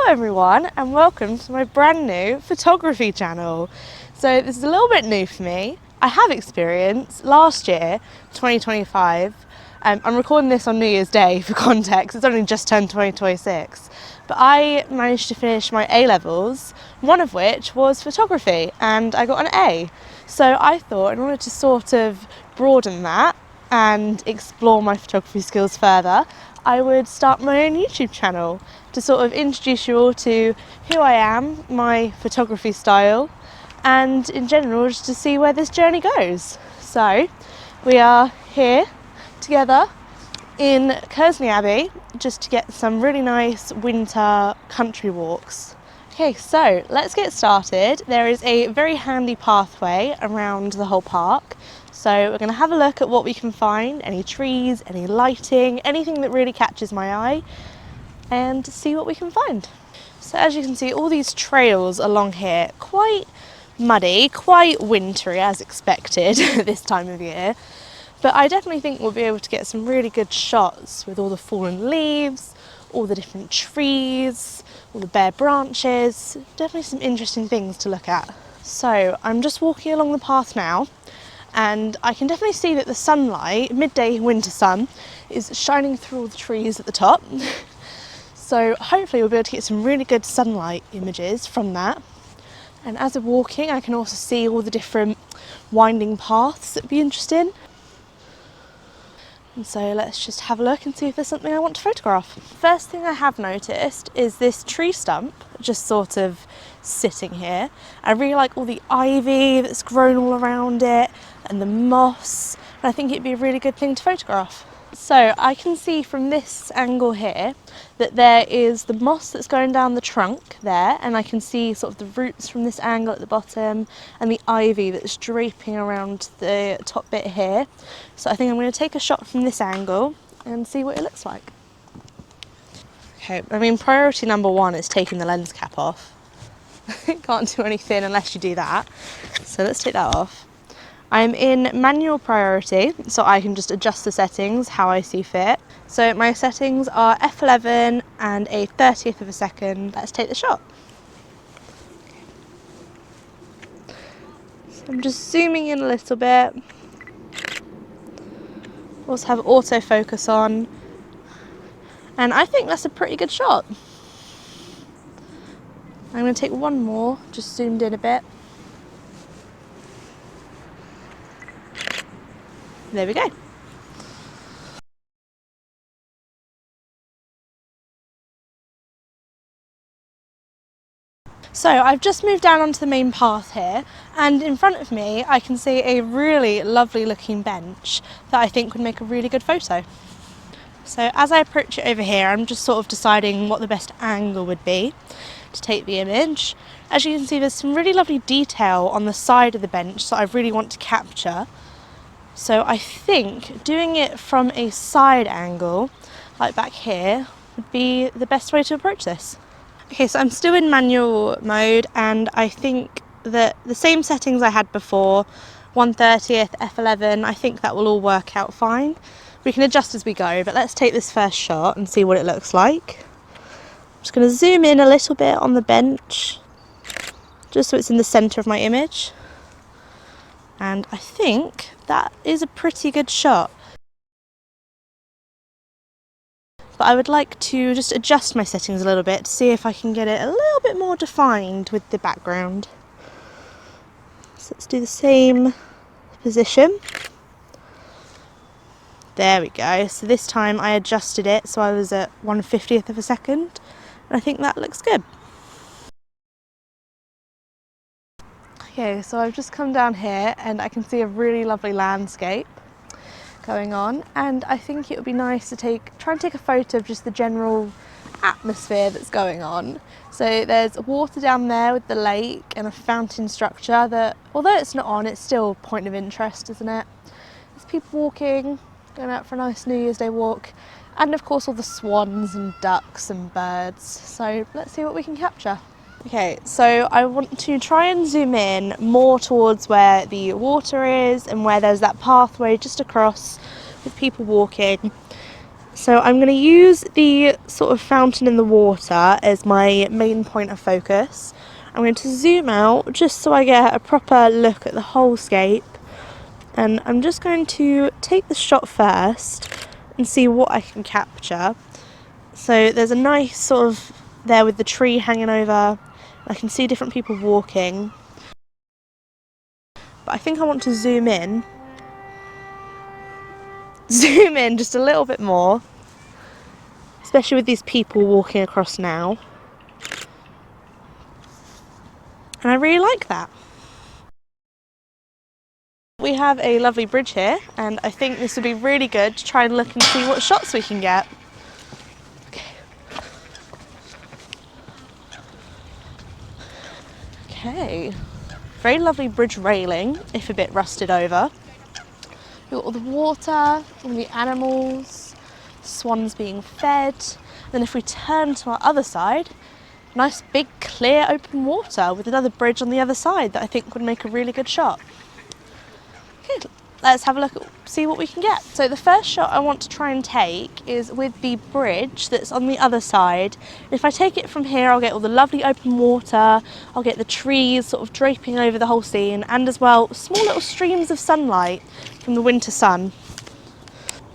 everyone, and welcome to my brand new photography channel. So this is a little bit new for me. I have experience last year, 2025. I'm recording this on New Year's Day for context. It's only just turned 2026. But I managed to finish my A-levels, one of which was photography, and I got an A. So I thought in order to sort of broaden that and explore my photography skills further, I would start my own YouTube channel to sort of introduce you all to who I am, my photography style, and in general just to see where this journey goes. So we are here together in Kursley Abbey just to get some really nice winter country walks. Okay, so let's get started. There is a very handy pathway around the whole park. So we're going to have a look at what we can find, any trees, any lighting, anything that really catches my eye, and see what we can find. So as you can see, all these trails along here, quite muddy, quite wintry as expected this time of year. But I definitely think we'll be able to get some really good shots with all the fallen leaves, all the different trees, all the bare branches. Definitely some interesting things to look at. So I'm just walking along the path now, and I can definitely see that the sunlight, midday winter sun, is shining through all the trees at the top. So hopefully we'll be able to get some really good sunlight images from that. And as we're walking, I can also see all the different winding paths that would be interesting. And so let's just have a look and see if there's something I want to photograph. First thing I have noticed is this tree stump just sort of sitting here. I really like all the ivy that's grown all around it and the moss, and I think it'd be a really good thing to photograph. So I can see from this angle here that there is the moss that's going down the trunk there, and I can see sort of the roots from this angle at the bottom and the ivy that's draping around the top bit here. So I think I'm going to take a shot from this angle and see what it looks like. Okay, I mean priority number one is taking the lens cap off. Can't do anything unless you do that. So let's take that off. I'm in manual priority, so I can just adjust the settings how I see fit. So my settings are f11 and a 30th of a second. Let's take the shot. So I'm just zooming in a little bit. Also have autofocus on. And I think that's a pretty good shot. I'm going to take one more, just zoomed in a bit. There we go. So I've just moved down onto the main path here, and in front of me I can see a really lovely looking bench that I think would make a really good photo. So as I approach it over here, I'm just sort of deciding what the best angle would be to take the image. As you can see, there's some really lovely detail on the side of the bench that I really want to capture. So I think doing it from a side angle, like back here, would be the best way to approach this. Okay, so I'm still in manual mode, and I think that the same settings I had before, 1/30th, f11, I think that will all work out fine. We can adjust as we go, but let's take this first shot and see what it looks like. I'm just going to zoom in a little bit on the bench, just so it's in the centre of my image. And I think that is a pretty good shot. But I would like to just adjust my settings a little bit to see if I can get it a little bit more defined with the background. So let's do the same position. There we go. So this time I adjusted it so I was at 1/50th of a second, and I think that looks good. Okay, so I've just come down here and I can see a really lovely landscape going on, and I think it would be nice to try and take a photo of just the general atmosphere that's going on. So there's water down there with the lake and a fountain structure that, although it's not on, it's still a point of interest, isn't it? There's people walking, going out for a nice New Year's Day walk, and of course all the swans and ducks and birds. So let's see what we can capture. Okay, so I want to try and zoom in more towards where the water is and where there's that pathway just across with people walking. So I'm going to use the sort of fountain in the water as my main point of focus. I'm going to zoom out just so I get a proper look at the whole scape, and I'm just going to take the shot first and see what I can capture. So there's a nice sort of there with the tree hanging over. I can see different people walking, but I think I want to zoom in just a little bit more, especially with these people walking across now. And I really like that. We have a lovely bridge here, and I think this would be really good to try and look and see what shots we can get. Okay. Very lovely bridge railing, if a bit rusted over. We've got all the water, all the animals, swans being fed. Then if we turn to our other side, nice big clear open water with another bridge on the other side that I think would make a really good shot. Okay, let's have a look, see what we can get. So the first shot I want to try and take is with the bridge that's on the other side. If I take it from here, I'll get all the lovely open water, I'll get the trees sort of draping over the whole scene, and as well small little streams of sunlight from the winter sun.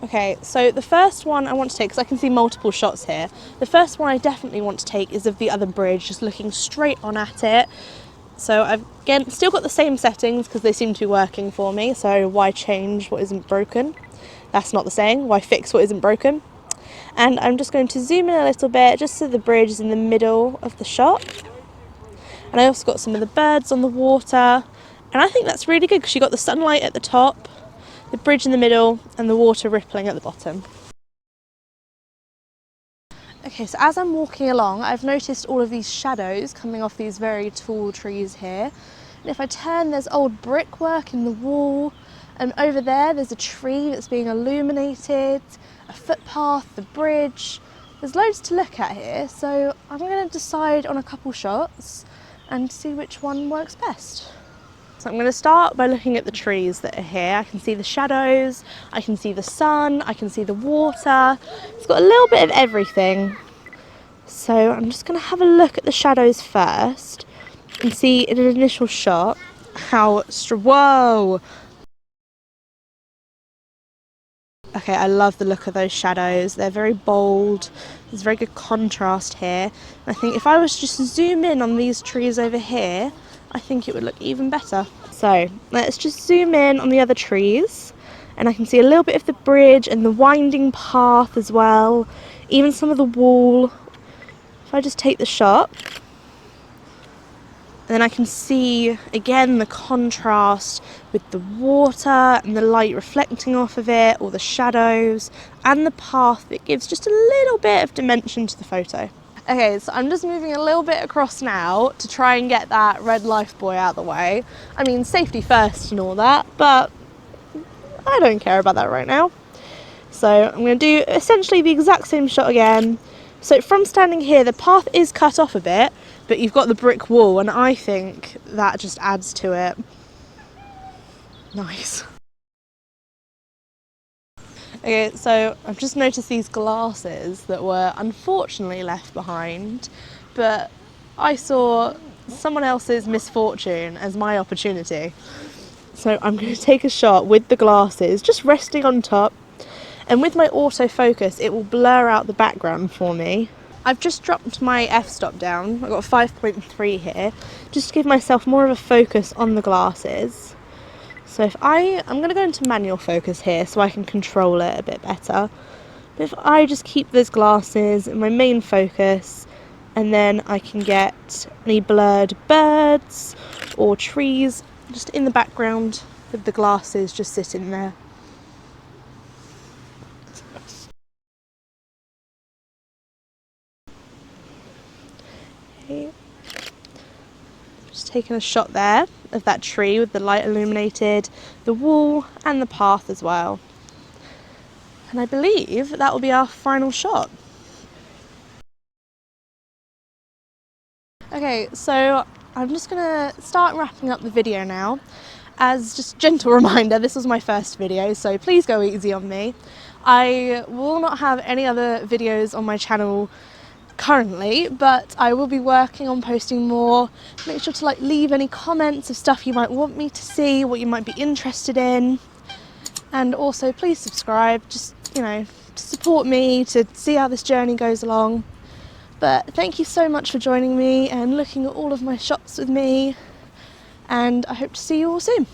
Okay, so the first one I want to take, because I can see multiple shots here, the first one I definitely want to take is of the other bridge, just looking straight on at it. So I've again still got the same settings because they seem to be working for me, so why change what isn't broken? That's not the saying, why fix what isn't broken? And I'm just going to zoom in a little bit just so the bridge is in the middle of the shot. And I also got some of the birds on the water, and I think that's really good because you got the sunlight at the top, the bridge in the middle, and the water rippling at the bottom. Okay, so as I'm walking along, I've noticed all of these shadows coming off these very tall trees here. And if I turn, there's old brickwork in the wall, and over there's a tree that's being illuminated, a footpath, the bridge. There's loads to look at here, so I'm going to decide on a couple shots and see which one works best. So I'm going to start by looking at the trees that are here. I can see the shadows, I can see the sun, I can see the water. It's got a little bit of everything. So I'm just going to have a look at the shadows first and see in an initial shot how whoa! Okay, I love the look of those shadows. They're very bold. There's very good contrast here. I think if I was just to zoom in on these trees over here, I think it would look even better. So let's just zoom in on the other trees, and I can see a little bit of the bridge and the winding path as well, even some of the wall. If I just take the shot, and then I can see again the contrast with the water and the light reflecting off of it, or the shadows, and the path that gives just a little bit of dimension to the photo. Okay, so I'm just moving a little bit across now to try and get that red life buoy out of the way. I mean, safety first and all that, but I don't care about that right now. So I'm going to do essentially the exact same shot again. So from standing here, the path is cut off a bit, but you've got the brick wall, and I think that just adds to it. Nice. Okay, so I've just noticed these glasses that were unfortunately left behind, but I saw someone else's misfortune as my opportunity. So I'm going to take a shot with the glasses just resting on top, and with my autofocus it will blur out the background for me. I've just dropped my f-stop down, I've got a 5.3 here, just to give myself more of a focus on the glasses. So if I'm going to go into manual focus here so I can control it a bit better. But if I just keep those glasses in my main focus, and then I can get any blurred birds or trees just in the background with the glasses just sitting there. Okay. Just taking a shot there of that tree with the light illuminated, the wall and the path as well. And I believe that will be our final shot. Okay, so I'm just gonna start wrapping up the video now. As just a gentle reminder, this was my first video, so please go easy on me. I will not have any other videos on my channel currently, but I will be working on posting more. Make sure to leave any comments of stuff you might want me to see, what you might be interested in, and also please subscribe, just to support me, to see how this journey goes along. But thank you so much for joining me and looking at all of my shots with me, and I hope to see you all soon.